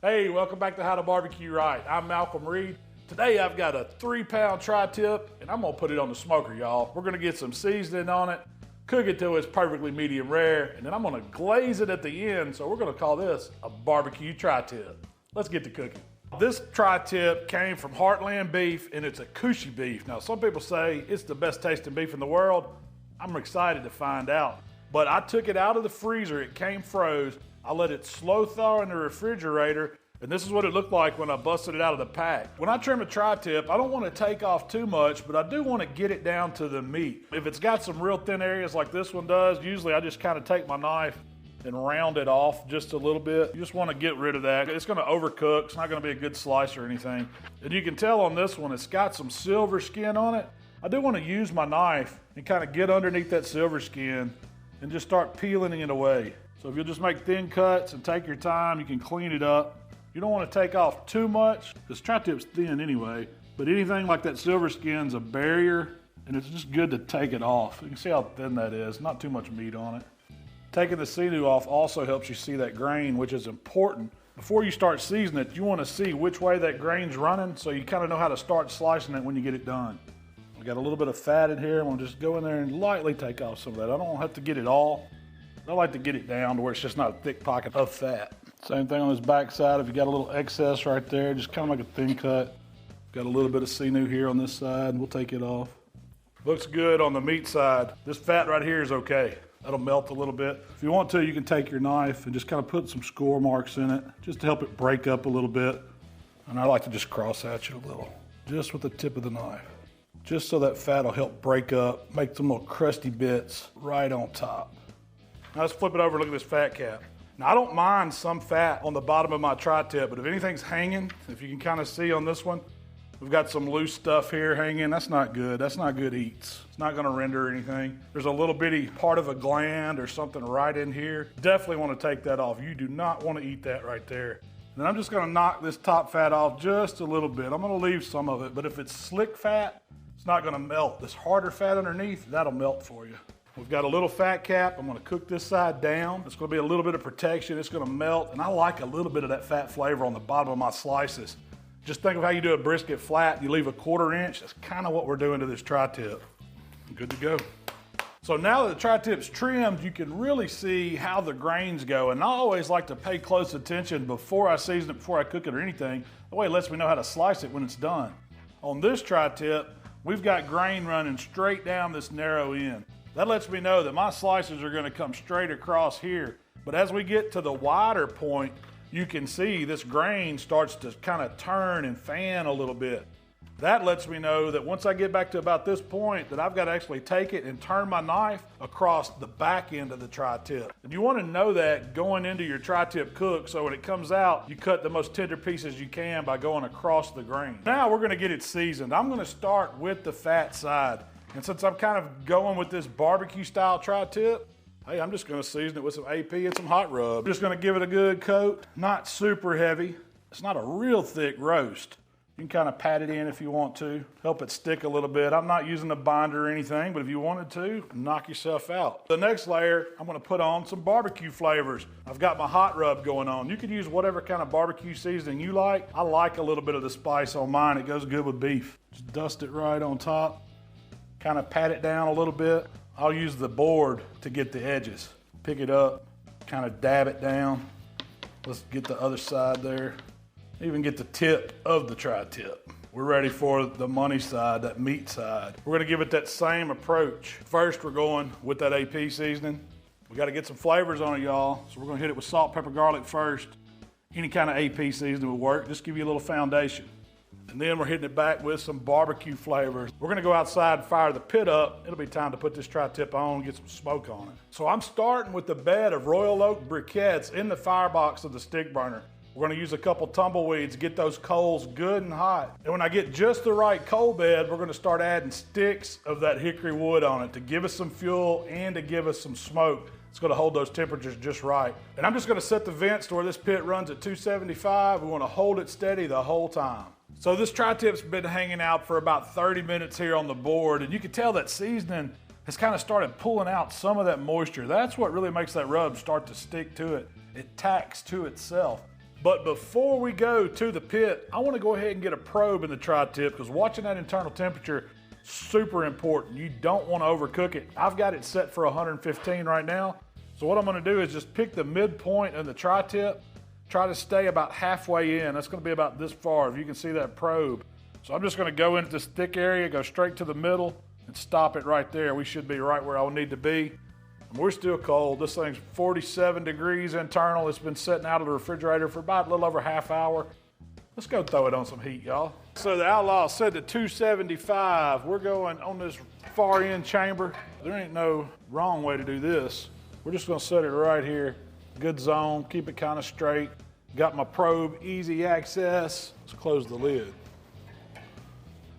Hey, welcome back to How to Barbecue Right. I'm Malcolm Reed. Today I've got a 3-pound tri-tip and I'm gonna put it on the smoker, y'all. We're gonna get some seasoning on it, cook it till it's perfectly medium rare, and then I'm gonna glaze it at the end, so we're gonna call this a barbecue tri-tip. Let's get to cooking. This tri-tip came from Heartland beef and it's a cushy beef. Now some people say it's the best tasting beef in the world. I'm excited to find out. But I took it out of the freezer, it came froze. I let it slow thaw in the refrigerator, and this is what it looked like when I busted it out of the pack. When I trim a tri-tip, I don't want to take off too much, but I do want to get it down to the meat. If it's got some real thin areas like this one does, usually I just kind of take my knife and round it off just a little bit. You just want to get rid of that. It's going to overcook. It's not going to be a good slice or anything. And you can tell on this one, it's got some silver skin on it. I do want to use my knife and kind of get underneath that silver skin and just start peeling it away. So if you'll just make thin cuts and take your time, you can clean it up. You don't want to take off too much. This tri-tip's thin anyway, but anything like that silver skin's a barrier, and it's just good to take it off. You can see how thin that is, not too much meat on it. Taking the sinew off also helps you see that grain, which is important. Before you start seasoning it, you want to see which way that grain's running, so you kind of know how to start slicing it when you get it done. We got a little bit of fat in here. I'm gonna just go in there and lightly take off some of that. I don't have to get it all. I like to get it down to where it's just not a thick pocket of fat. Same thing on this back side. If you got a little excess right there, just kind of like a thin cut. Got a little bit of sinew here on this side, and we'll take it off. Looks good on the meat side. This fat right here is okay. That'll melt a little bit. If you want to, you can take your knife and just kind of put some score marks in it, just to help it break up a little bit. And I like to just cross hatch it a little, just with the tip of the knife. Just so that fat will help break up, make some little crusty bits right on top. Now let's flip it over and look at this fat cap. Now I don't mind some fat on the bottom of my tri-tip, but if anything's hanging, if you can kind of see on this one, we've got some loose stuff here hanging. That's not good. That's not good eats. It's not gonna render anything. There's a little bitty part of a gland or something right in here. Definitely wanna take that off. You do not wanna eat that right there. And then I'm just gonna knock this top fat off just a little bit. I'm gonna leave some of it, but if it's slick fat, it's not gonna melt. This harder fat underneath, that'll melt for you. We've got a little fat cap. I'm gonna cook this side down. It's gonna be a little bit of protection. It's gonna melt, and I like a little bit of that fat flavor on the bottom of my slices. Just think of how you do a brisket flat. You leave a 1/4 inch. That's kind of what we're doing to this tri-tip. Good to go. So now that the tri-tip's trimmed, you can really see how the grains go. And I always like to pay close attention before I season it, before I cook it or anything. That way it lets me know how to slice it when it's done. On this tri-tip, we've got grain running straight down this narrow end. That lets me know that my slices are gonna come straight across here. But as we get to the wider point, you can see this grain starts to kind of turn and fan a little bit. That lets me know that once I get back to about this point, that I've got to actually take it and turn my knife across the back end of the tri-tip. And you want to know that going into your tri-tip cook, so when it comes out, you cut the most tender pieces you can by going across the grain. Now we're going to get it seasoned. I'm going to start with the fat side. And since I'm kind of going with this barbecue style tri-tip, hey, I'm just going to season it with some AP and some hot rub. Just going to give it a good coat, not super heavy. It's not a real thick roast. You can kind of pat it in if you want to, help it stick a little bit. I'm not using a binder or anything, but if you wanted to, knock yourself out. The next layer, I'm gonna put on some barbecue flavors. I've got my hot rub going on. You can use whatever kind of barbecue seasoning you like. I like a little bit of the spice on mine. It goes good with beef. Just dust it right on top. Kind of pat it down a little bit. I'll use the board to get the edges. Pick it up, kind of dab it down. Let's get the other side there. Even get the tip of the tri-tip. We're ready for the money side, that meat side. We're gonna give it that same approach. First, we're going with that AP seasoning. We gotta get some flavors on it, y'all. So we're gonna hit it with salt, pepper, garlic first. Any kind of AP seasoning will work. Just give you a little foundation. And then we're hitting it back with some barbecue flavors. We're gonna go outside and fire the pit up. It'll be time to put this tri-tip on and get some smoke on it. So I'm starting with the bed of Royal Oak briquettes in the firebox of the stick burner. We're gonna use a couple tumbleweeds, get those coals good and hot. And when I get just the right coal bed, we're gonna start adding sticks of that hickory wood on it to give us some fuel and to give us some smoke. It's gonna hold those temperatures just right. And I'm just gonna set the vents to where this pit runs at 275. We wanna hold it steady the whole time. So this tri-tip's been hanging out for about 30 minutes here on the board, and you can tell that seasoning has kind of started pulling out some of that moisture. That's what really makes that rub start to stick to it. It tacks to itself. But before we go to the pit, I want to go ahead and get a probe in the tri-tip because watching that internal temperature, super important. You don't want to overcook it. I've got it set for 115 right now. So what I'm going to do is just pick the midpoint in the tri-tip, try to stay about halfway in. That's going to be about this far, if you can see that probe. So I'm just going to go into this thick area, go straight to the middle, and stop it right there. We should be right where I need to be. And we're still cold. This thing's 47 degrees internal. It's been sitting out of the refrigerator for about a little over a half hour. Let's go throw it on some heat, y'all. So the Outlaw set to 275. We're going on this far end chamber. There ain't no wrong way to do this. We're just gonna set it right here. Good zone, keep it kind of straight. Got my probe, easy access. Let's close the lid.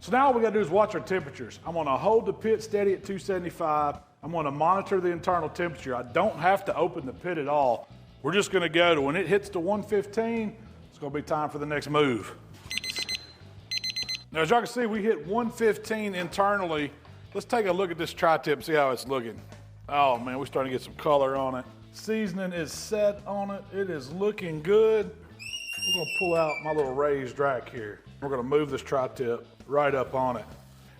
So now all we gotta do is watch our temperatures. I'm gonna hold the pit steady at 275. I'm gonna monitor the internal temperature. I don't have to open the pit at all. We're just gonna go to when it hits to 115, it's gonna be time for the next move. Now as y'all can see, we hit 115 internally. Let's take a look at this tri-tip and see how it's looking. Oh man, we're starting to get some color on it. Seasoning is set on it. It is looking good. We're gonna pull out my little raised rack here. We're gonna move this tri-tip right up on it.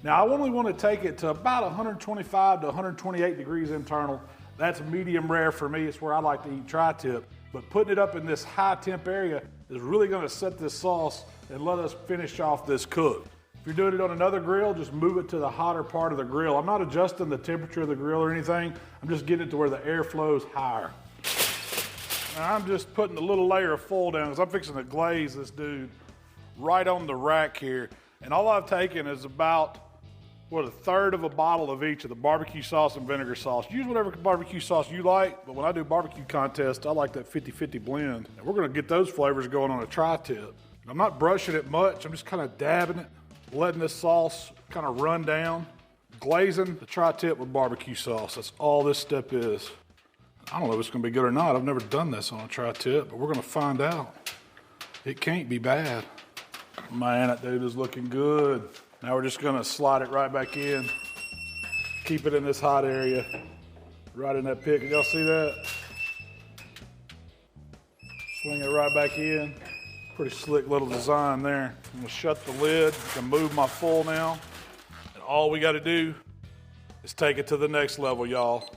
Now I only want to take it to about 125 to 128 degrees internal. That's medium rare for me. It's where I like to eat tri-tip. But putting it up in this high temp area is really gonna set this sauce and let us finish off this cook. If you're doing it on another grill, just move it to the hotter part of the grill. I'm not adjusting the temperature of the grill or anything. I'm just getting it to where the air flows higher. Now I'm just putting a little layer of foil down because I'm fixing to glaze this dude right on the rack here. And all I've taken is about, a third of a bottle of each of the barbecue sauce and vinegar sauce. Use whatever barbecue sauce you like, but when I do barbecue contests, I like that 50-50 blend. And we're gonna get those flavors going on a tri-tip. I'm not brushing it much, I'm just kind of dabbing it, letting this sauce kind of run down, glazing the tri-tip with barbecue sauce. That's all this step is. I don't know if it's gonna be good or not. I've never done this on a tri-tip, but we're gonna find out. It can't be bad. Man, that dude is looking good. Now we're just gonna slide it right back in. Keep it in this hot area, right in that pit. Can y'all see that? Swing it right back in. Pretty slick little design there. I'm gonna shut the lid. I can move my foil now. And all we gotta do is take it to the next level, y'all.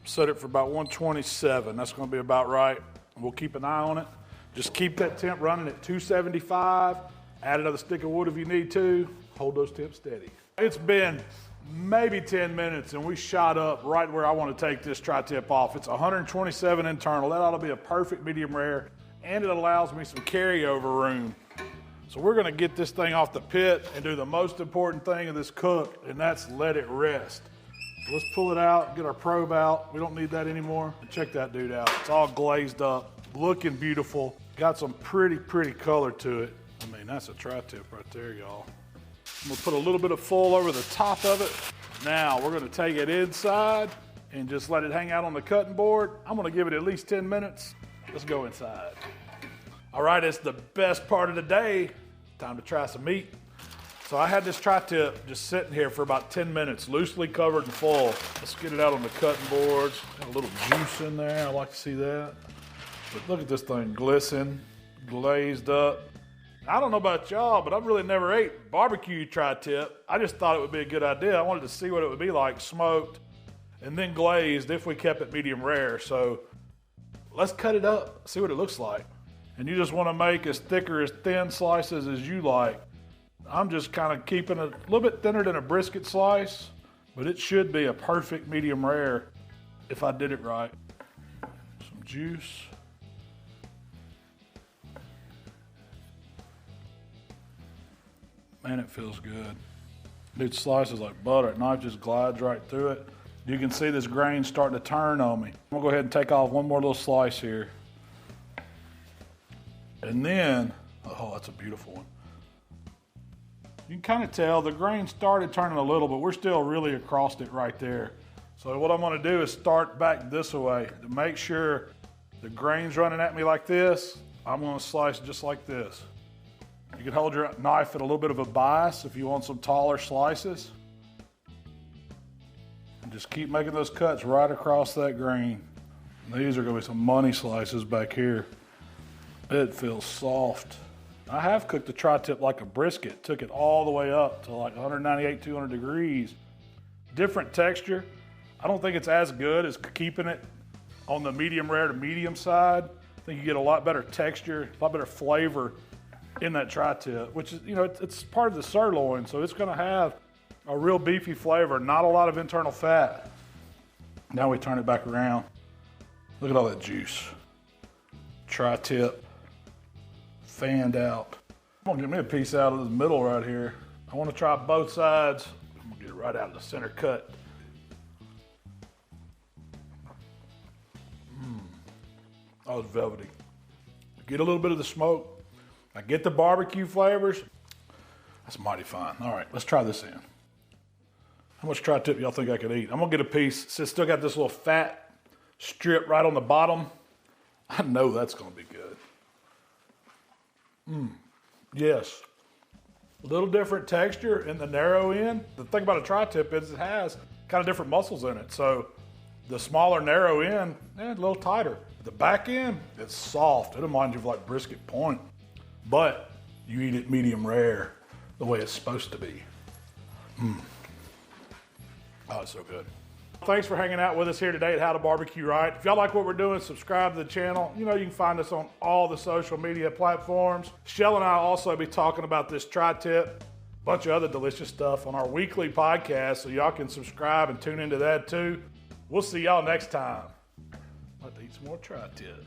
Set it for about 127. That's gonna be about right. We'll keep an eye on it. Just keep that temp running at 275. Add another stick of wood if you need to. Hold those temps steady. It's been maybe 10 minutes and we shot up right where I want to take this tri-tip off. It's 127 internal. That ought to be a perfect medium rare, and it allows me some carryover room. So we're gonna get this thing off the pit and do the most important thing of this cook, and that's let it rest. So let's pull it out, get our probe out. We don't need that anymore. And check that dude out. It's all glazed up, looking beautiful. Got some pretty color to it. I mean, that's a tri-tip right there, y'all. I'm gonna put a little bit of foil over the top of it. Now we're gonna take it inside and just let it hang out on the cutting board. I'm gonna give it at least 10 minutes. Let's go inside. All right, it's the best part of the day. Time to try some meat. So I had this tri-tip just sitting here for about 10 minutes, loosely covered in foil. Let's get it out on the cutting boards. Got a little juice in there, I like to see that. But look at this thing, glisten, glazed up. I don't know about y'all, but I've really never ate barbecue tri-tip. I just thought it would be a good idea. I wanted to see what it would be like smoked and then glazed if we kept it medium rare. So let's cut it up, see what it looks like. And you just want to make as thick or as thin slices as you like. I'm just kind of keeping it a little bit thinner than a brisket slice, but it should be a perfect medium rare if I did it right. Some juice. Man, it feels good. Dude, slices like butter. Knife just glides right through it. You can see this grain starting to turn on me. I'm gonna go ahead and take off one more little slice here. And then, oh, that's a beautiful one. You can kind of tell the grain started turning a little, but we're still really across it right there. So what I'm gonna do is start back this way to make sure the grain's running at me like this. I'm gonna slice just like this. You can hold your knife at a little bit of a bias if you want some taller slices. And just keep making those cuts right across that grain. And these are gonna be some money slices back here. It feels soft. I have cooked the tri-tip like a brisket, took it all the way up to like 198, 200 degrees. Different texture. I don't think it's as good as keeping it on the medium rare to medium side. I think you get a lot better texture, a lot better flavor in that tri-tip, which is, it's part of the sirloin, so it's gonna have a real beefy flavor, not a lot of internal fat. Now we turn it back around. Look at all that juice. Tri-tip, fanned out. I'm gonna get me a piece out of the middle right here. I wanna try both sides. I'm gonna get it right out of the center cut. Oh, it's velvety. Get a little bit of the smoke. I get the barbecue flavors. That's mighty fine. All right, let's try this in. How much tri-tip y'all think I could eat? I'm gonna get a piece. Since it's still got this little fat strip right on the bottom, I know that's gonna be good. Yes. A little different texture in the narrow end. The thing about a tri-tip is it has kind of different muscles in it. So the smaller narrow end, a little tighter. The back end, it's soft. It reminds you of like brisket point, but you eat it medium rare the way it's supposed to be. Oh, it's so good. Thanks for hanging out with us here today at HowToBBQRight. If y'all like what we're doing, subscribe to the channel. You can find us on all the social media platforms. Shell and I will also be talking about this tri-tip, a bunch of other delicious stuff on our weekly podcast, so y'all can subscribe and tune into that too. We'll see y'all next time. I'll have to eat some more tri-tip.